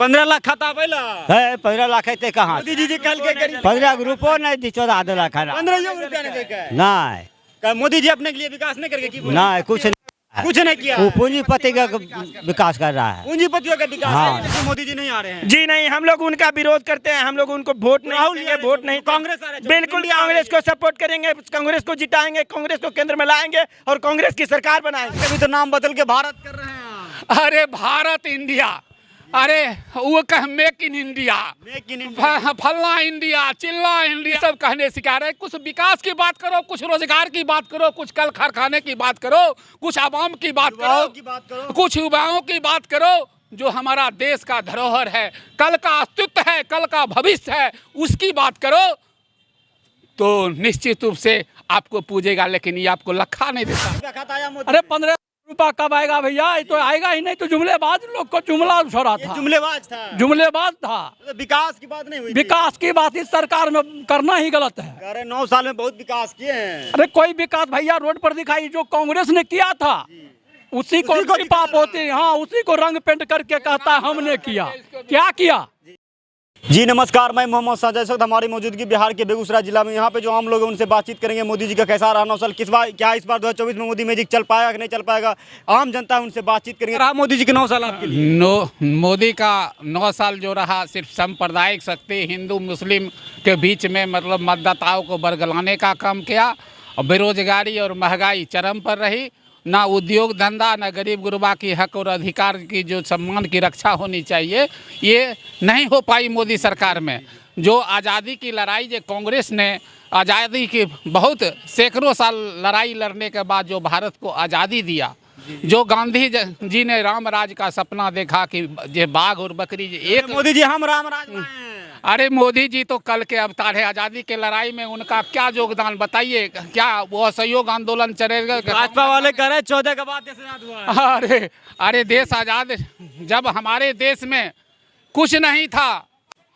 15 लाख खाता पहला है 15 लाख है कहाँ मोदी जी कल के करीब 15 रुपये नहीं दी 14 लाख है 15 रुपया नहीं देगा नहीं का मोदी जी अपने के लिए विकास नहीं करके नहीं कुछ नहीं किया वो पूंजीपति का विकास कर रहा है। पूंजीपतियों का विकास हाँ। है, लेकिन मोदी जी नहीं आ रहे हैं। जी नहीं, हम लोग उनका विरोध करते हैं, हम लोग उनको वोट नहीं देंगे, वोट नहीं कांग्रेस आ रहे हैं, बिल्कुल कांग्रेस को सपोर्ट करेंगे, कांग्रेस को जिताएंगे, कांग्रेस को केंद्र में लाएंगे और कांग्रेस की सरकार बनाएंगे। अभी तो नाम बदल के भारत कर रहे हैं। अरे भारत इंडिया, अरे वो कह मेक इन इंडिया, फलना इंडिया, चिल्ला इंडिया, सब कहने सिखा रहे। कुछ विकास की बात करो, कुछ रोजगार की बात करो, कुछ कल कारखाने की बात करो, कुछ आवाम की बात करो, कुछ युवाओं की बात करो। जो हमारा देश का धरोहर है, कल का अस्तित्व है, कल का भविष्य है, उसकी बात करो तो निश्चित रूप से आपको पूजेगा, लेकिन ये आपको लखा नहीं देता। अरे 15 रुपया कब आएगा भैया? ये तो आएगा ही नहीं। तो जुमलेबाज लोग को जुमला छोड़ा था, जुमलेबाज था। विकास की बात नहीं हुई। विकास की बात इस सरकार में करना ही गलत है। अरे 9 साल में बहुत विकास किए हैं। अरे कोई विकास भैया रोड पर दिखाई, जो कांग्रेस ने किया था उसी को पाप होती। हाँ, उसी को रंग पेंट करके कहता है हमने किया। क्या किया? जी नमस्कार, मैं मोहम्मद साजिद। इस वक्त हमारी मौजूदगी बिहार के बेगूसराय जिला में। यहाँ पे जो आम लोग हैं उनसे बातचीत करेंगे। मोदी जी का कैसा रहा 9 साल, किस बार क्या इस बार 2024 में मोदी मैजिक चल पाएगा कि नहीं चल पाएगा, आम जनता है उनसे बातचीत करेंगे। रहा मोदी जी के 9 साल आपके लिए? मोदी का 9 साल जो रहा, सिर्फ सांप्रदायिक शक्ति हिंदू मुस्लिम के बीच में मतलब मतदाताओं को बरगलाने का काम किया। और बेरोजगारी और महंगाई चरम पर रही। ना उद्योग धंधा, ना गरीब गुरबा की हक और अधिकार की जो सम्मान की रक्षा होनी चाहिए, ये नहीं हो पाई मोदी सरकार में। जो आज़ादी की लड़ाई जो कांग्रेस ने आज़ादी की बहुत सैकड़ों साल लड़ाई लड़ने के बाद जो भारत को आज़ादी दिया, जो गांधी जी ने राम राज का सपना देखा कि ये बाघ और बकरी एक, मोदी जी हम राम राज। अरे मोदी जी तो कल के अवतार है। आज़ादी के लड़ाई में उनका क्या योगदान बताइए? क्या वो असहयोग आंदोलन चलेगा? भाजपा वाले कह रहे 14 के बाद देश आजाद हुआ है। अरे देश आज़ाद, जब हमारे देश में कुछ नहीं था,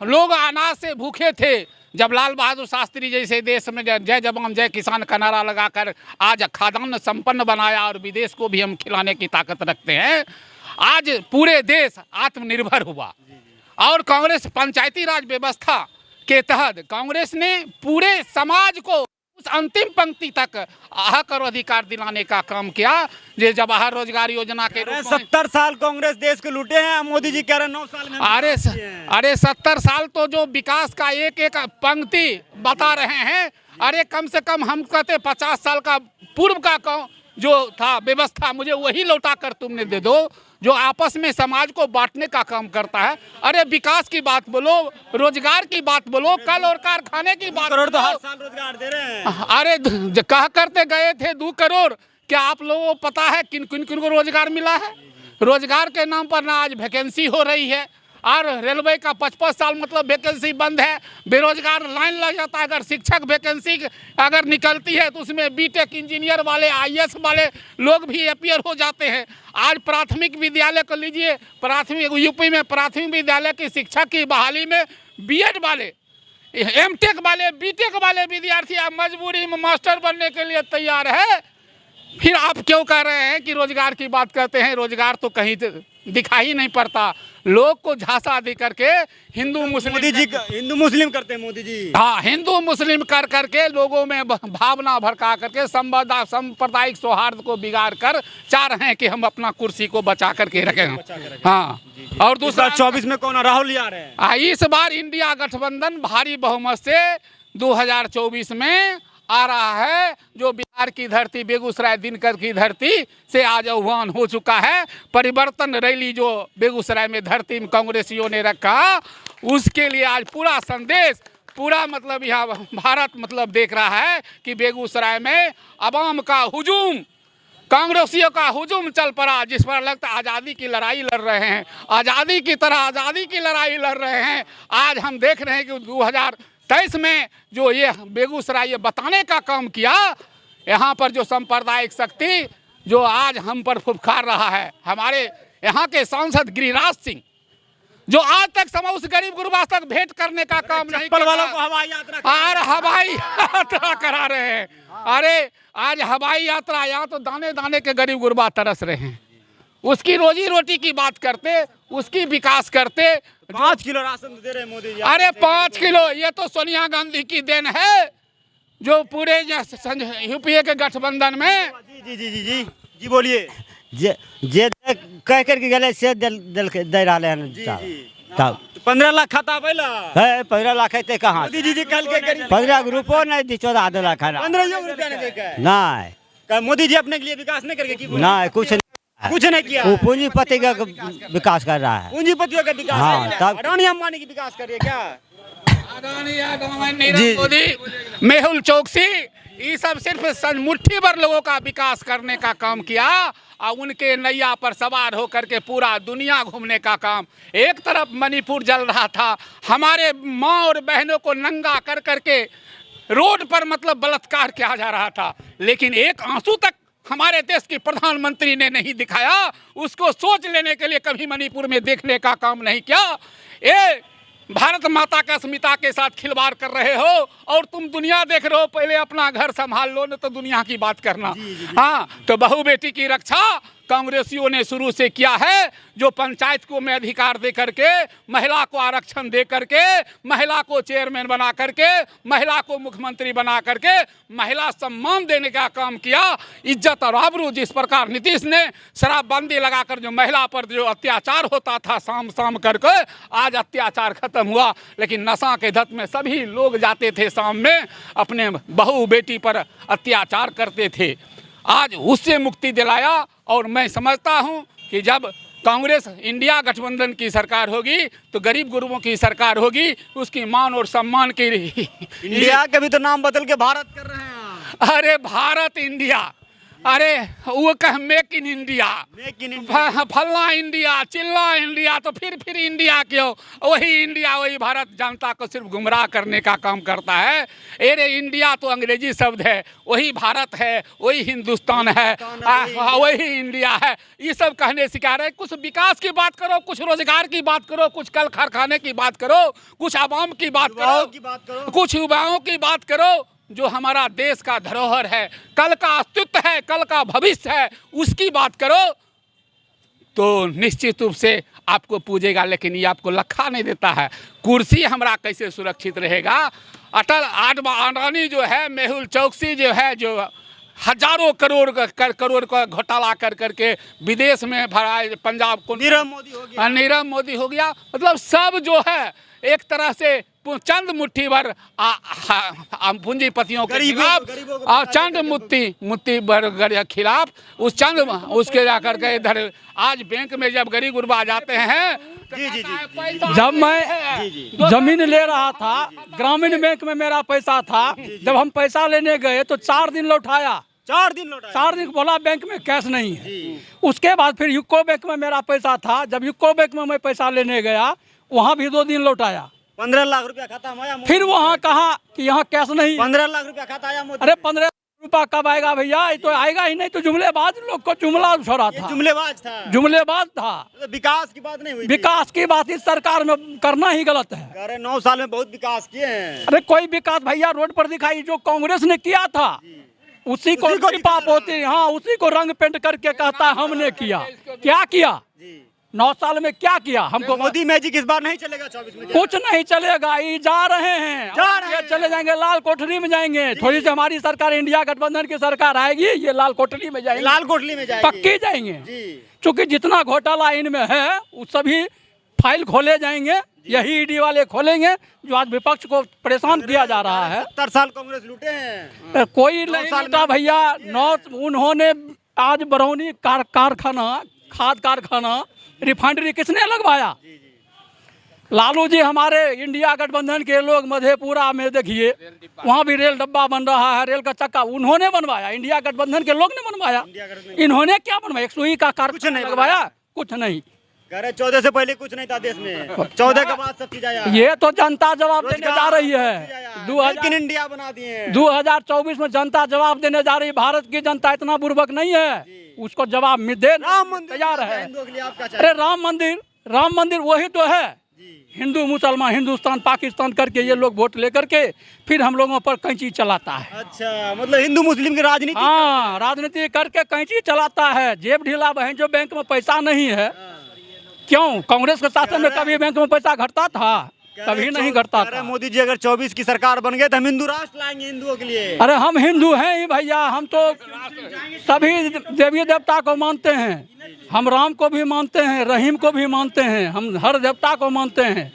लोग अनाज से भूखे थे, जब लाल बहादुर शास्त्री जैसे देश में जय जवान जय किसान का नारा लगाकर आज खाद्यान्न संपन्न बनाया और विदेश को भी हम खिलाने की ताकत रखते हैं। आज पूरे देश आत्मनिर्भर हुआ। और कांग्रेस पंचायती राज व्यवस्था के तहत कांग्रेस ने पूरे समाज को उस अंतिम पंक्ति तक हक और अधिकार दिलाने का काम किया। जो जवाहर रोजगार योजना के 70 साल कांग्रेस देश को लूटे हैं, मोदी जी कह रहे हैं 9 साल में। अरे 70 साल तो जो विकास का एक एक पंक्ति बता रहे हैं। अरे कम से कम हम कहते 50 साल का पूर्व का जो था व्यवस्था, मुझे वही लौटा कर तुमने दे दो, जो आपस में समाज को बांटने का काम करता है। अरे विकास की बात बोलो, रोजगार की बात बोलो, कल और कारखाने की बात करोड़ तो हर साल रोजगार दे रहे हैं। अरे कहा करते गए थे 2 करोड़, क्या आप लोगों को पता है किन किन किन को रोजगार मिला है? रोजगार के नाम पर ना आज वैकेंसी हो रही है, और रेलवे का 55 साल मतलब वैकेंसी बंद है, बेरोजगार लाइन लग जाता है। अगर शिक्षक वैकेंसी अगर निकलती है तो उसमें बीटेक इंजीनियर वाले, आईएएस वाले लोग भी अपीयर हो जाते हैं। आज प्राथमिक विद्यालय को लीजिए, प्राथमिक यूपी में प्राथमिक विद्यालय की शिक्षा की बहाली में बीएड वाले, एमटेक वाले, बीटेक वाले विद्यार्थी अब मजबूरी में मास्टर बनने के लिए तैयार है। फिर आप क्यों कह रहे हैं कि रोजगार की बात करते हैं? रोजगार तो कहीं दिखाई नहीं पड़ता। लोग को झांसा दे करके हिंदू मुस्लिम, मोदी जी हिंदू मुस्लिम करते हैं मोदी जी। हाँ, हिंदू मुस्लिम कर करके लोगों में भावना भड़का करके सांप्रदायिक सौहार्द को बिगाड़ कर चाह रहे हैं कि हम अपना कुर्सी को बचा करके रखें। हाँ, और दूसरा 24 में कौन राहुल आ रहे हैं? इस बार इंडिया गठबंधन भारी बहुमत से 2024 में आ रहा है। जो बिहार की धरती, बेगूसराय दिनकर की धरती से आज आह्वान हो चुका है। परिवर्तन रैली जो बेगूसराय में धरती में कांग्रेसियों ने रखा, उसके लिए आज पूरा संदेश, पूरा मतलब यहाँ भारत मतलब देख रहा है कि बेगूसराय में अवाम का हुजूम, कांग्रेसियों का हुजूम चल पड़ा, जिस पर लगता है आज़ादी की लड़ाई लड़ रहे हैं, आज़ादी की तरह आज़ादी की लड़ाई लड़ रहे हैं। आज हम देख रहे हैं कि 2023 में जो ये बेगूसराय ये बताने का काम किया, यहाँ पर जो सांप्रदायिक शक्ति जो आज हम पर फुफकार रहा है, हमारे यहाँ के सांसद गिरिराज सिंह, जो आज तक उस गरीब गुरबा तक भेंट करने का काम नहीं किया, वालों को हवाई यात्रा और हवाई यात्रा करा रहे हैं। अरे आज हवाई यात्रा, यहाँ तो दाने दाने के गरीब गुरबा तरस रहे हैं। उसकी रोजी रोटी की बात करते, उसकी विकास करते। 5 किलो राशन दे रहे हैं मोदी जी। अरे 5 किलो, ये तो सोनिया गांधी की देन है, जो पूरे यूपीए के गठबंधन में। जी जी जी जी जी बोलिए। जे कह करके गले से दे रहा है तब 15 लाख खाता पहला है 15 लाख है कहाँ मोदी जी कल के करीब 15 रुपये नहीं दी 14 लाख है 15 रुपया नहीं देखा है। नहीं क्या मोदी जी अपने के लिए विकास नहीं करके की बोला? नहीं कुछ नहीं कुछ नहीं किया। वो पूंजीपति का विकास कर रहा है। पूंजीपतियों का विकास हाँ, कर तब- अडानी अंबानी की विकास करिए क्या? अडानी, नीरव मोदी, मेहुल चोकसी, ये सब सिर्फ मुट्ठी भर लोगों का विकास करने का काम किया और उनके नैया पर सवार होकर के पूरा दुनिया घूमने का काम। एक तरफ मणिपुर जल रहा था, हमारे माँ और बहनों को नंगा कर करके रोड पर मतलब बलात्कार किया जा रहा था, लेकिन एक आंसू तक हमारे देश की प्रधानमंत्री ने नहीं दिखाया। उसको सोच लेने के लिए कभी मणिपुर में देखने का काम नहीं किया। ये भारत माता का अस्मिता के साथ खिलवाड़ कर रहे हो और तुम दुनिया देख रहे हो। पहले अपना घर संभाल लो, न तो दुनिया की बात करना। हाँ, तो बहू बेटी की रक्षा कांग्रेसियों ने शुरू से किया है, जो पंचायत को में अधिकार दे करके, महिला को आरक्षण दे करके, महिला को चेयरमैन बना करके, महिला को मुख्यमंत्री बना करके महिला सम्मान देने का काम किया। इज्जत और आबरू जिस प्रकार नीतीश ने शराबबंदी लगाकर जो महिला पर जो अत्याचार होता था शाम शाम करके, आज अत्याचार खत्म हुआ। लेकिन नशा के धत में सभी लोग जाते थे शाम में, अपने बहू बेटी पर अत्याचार करते थे। आज उससे मुक्ति दिलाया और मैं समझता हूं कि जब कांग्रेस इंडिया गठबंधन की सरकार होगी तो गरीब गुरुओं की सरकार होगी, उसकी मान और सम्मान की। इंडिया के भी तो नाम बदल के भारत कर रहे हैं। अरे भारत इंडिया, अरे वो कह make in India, make in India. फलना इंडिया, चिल्ला इंडिया, तो फिर इंडिया क्यों? वही इंडिया, वही भारत जनता को सिर्फ गुमराह करने का काम करता है। अरे इंडिया तो अंग्रेजी शब्द है, वही भारत है, वही हिंदुस्तान है, वही इंडिया है। ये सब कहने सिखा रहे। कुछ विकास की बात करो, कुछ रोजगार की बात करो, कुछ कल कारखाने की बात करो, कुछ आवाम की बात करो, कुछ युवाओं की बात करो। जो हमारा देश का धरोहर है, कल का अस्तित्व है, कल का भविष्य है, उसकी बात करो तो निश्चित रूप से आपको पूजेगा। लेकिन ये आपको लखा नहीं देता है। कुर्सी हमारा कैसे सुरक्षित रहेगा? अटल अडानी जो है, मेहुल चोकसी जो है, जो हजारों करोड़ का घोटाला कर करके विदेश में भरा, पंजाब को नीरव मोदी हो गया। नीरव मोदी हो गया। मतलब सब जो है एक तरह से चंद मुट्ठी भर पूंजीपतियों के खिलाफ और चंद मुट्ठी भर के खिलाफ उस चंद उसके जाकर के इधर आज बैंक में जब गरीब गुरबा जाते हैं। जब मैं जमीन ले रहा था, ग्रामीण बैंक में मेरा पैसा था, जब हम पैसा लेने गए तो 4 दिन लौटाया। 4 दिन लौटाया। 4 दिन बोला बैंक में कैश नहीं है। उसके बाद फिर यूको बैंक में मेरा पैसा था, जब यूको बैंक में मैं पैसा लेने गया वहाँ भी 2 दिन लौटाया। 15 लाख रुपया खाता में आया। फिर वहाँ कहा कि यहाँ कैश नहीं। 15 लाख रुपया खाता आया मोदी। अरे 15 रुपया कब आएगा भैया? ये तो आएगा ही नहीं। तो जुमलेबाज लोग को जुमला छोड़ा था, जुमलेबाज था, जुमलेबाज था। विकास की बात नहीं हुई। विकास की बात इस सरकार में करना ही गलत है। अरे 9 साल में बहुत विकास किए हैं। अरे कोई विकास भैया रोड पर दिखाई, जो कांग्रेस ने किया था उसी को पाप होती। हाँ, उसी को रंग पेंट करके कहता है हमने किया। क्या किया 9 साल में? क्या किया? हमको मोदी मैजिक इस बार नहीं चलेगा 24 में। कुछ नहीं चलेगा। ये जा रहे हैं, ये चले जाएंगे, लाल कोठरी में जाएंगे। थोड़ी सी हमारी सरकार इंडिया गठबंधन की सरकार आएगी, ये लाल कोठरी में जाएंगे, लाल कोठरी में जाएंगे, पक्की जाएंगे। क्योंकि जितना घोटाला इनमें है वो सभी फाइल खोले जाएंगे। यही ईडी वाले खोलेंगे जो आज विपक्ष को परेशान किया जा रहा है। 70 साल कांग्रेस लूटे हैं, कोई नहीं लूटा भैया। उन्होंने आज बरौनी कारखाना, खाद कारखाना, रिफाइनरी किसने लगवाया? लालू जी हमारे इंडिया गठबंधन के लोग मधेपुरा में देखिए, वहाँ भी रेल डब्बा बन रहा है, रेल का चक्का उन्होंने बनवाया, इंडिया गठबंधन के लोग ने बनवाया। इन्होंने क्या बनवाया? एक सुई का कारखाना लगवाया? कुछ नहीं। 14 से पहले कुछ नहीं था देश में, 14 के बाद सब चीज आया। ये तो जनता जवाब देने जा रही है। 2000 इंडिया बना दिए। 2024 में जनता जवाब देने जा रही है। भारत की जनता इतना बुर्बक नहीं है, उसको जवाब देने तैयार है। अरे राम मंदिर वही तो है हिंदू मुसलमान, हिंदुस्तान पाकिस्तान करके ये लोग वोट लेकर के फिर हम लोगों पर कैंची चलाता है। अच्छा, मतलब हिंदू मुस्लिम की राजनीति। हाँ, राजनीति करके कैंची चलाता है। जेब ढीला बहन, जो बैंक में पैसा नहीं है। क्यों कांग्रेस के शासन में कभी बैंक में पैसा घटता था? कभी नहीं घटता अरे था। मोदी जी अगर 24 की सरकार बन गए तो हम हिंदू राष्ट्र लाएंगे हिंदुओं के लिए। अरे हम हिंदू हैं ही भैया, हम तो सभी देवी देवता को मानते हैं। हम राम को भी मानते हैं, रहीम को भी मानते हैं, हम हर देवता को मानते हैं।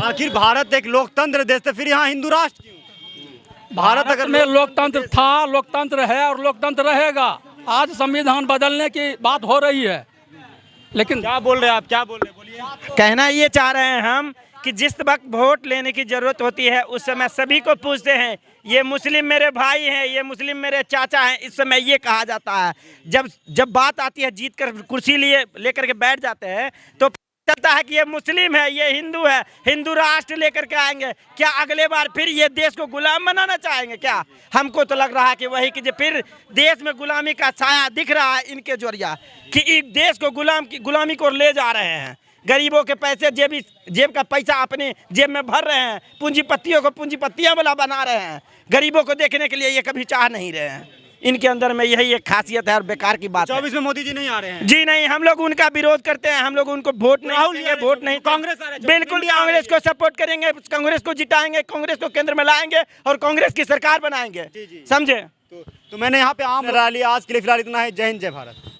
आखिर भारत एक लोकतंत्र देश है, फिर यहाँ हिंदू राष्ट्र क्यों? भारत अगर में लोकतंत्र था, लोकतंत्र है और लोकतंत्र रहेगा। आज संविधान बदलने की बात हो रही है, लेकिन क्या बोल रहे हैं आप, क्या बोल रहे हैं, बोलिए। कहना ये चाह रहे हैं हम कि जिस वक्त वोट लेने की ज़रूरत होती है उस समय सभी को पूछते हैं, ये मुस्लिम मेरे भाई हैं, ये मुस्लिम मेरे चाचा हैं। इस समय ये कहा जाता है, जब बात आती है जीत कर कुर्सी लेकर के बैठ जाते हैं तो चलता है कि ये मुस्लिम है, ये हिंदू है, हिंदू राष्ट्र लेकर के आएंगे। क्या अगले बार फिर ये देश को गुलाम बनाना चाहेंगे क्या? हमको तो लग रहा है कि वही कि जो फिर देश में गुलामी का छाया दिख रहा है इनके जरिया, कि इस देश को गुलामी को ले जा रहे हैं। गरीबों के पैसे जेब का पैसा अपने जेब में भर रहे हैं, पूंजीपतियों को पूंजीपतियां वाला बना रहे हैं। गरीबों को देखने के लिए ये कभी चाह नहीं रहे हैं। इनके अंदर में यही एक खासियत है और बेकार की बात है। 24 में मोदी जी नहीं आ रहे हैं। जी नहीं, हम लोग उनका विरोध करते हैं, हम लोग उनको वोट नहीं देंगे, वोट नहीं। कांग्रेस आ रहे हैं, बिल्कुल कांग्रेस को सपोर्ट करेंगे, कांग्रेस को जिताएंगे, कांग्रेस को केंद्र में लाएंगे और कांग्रेस की सरकार बनाएंगे। समझे? तो मैंने यहाँ पे आम रैली आज के लिए फिलहाल इतना है। जय हिंद, जय भारत।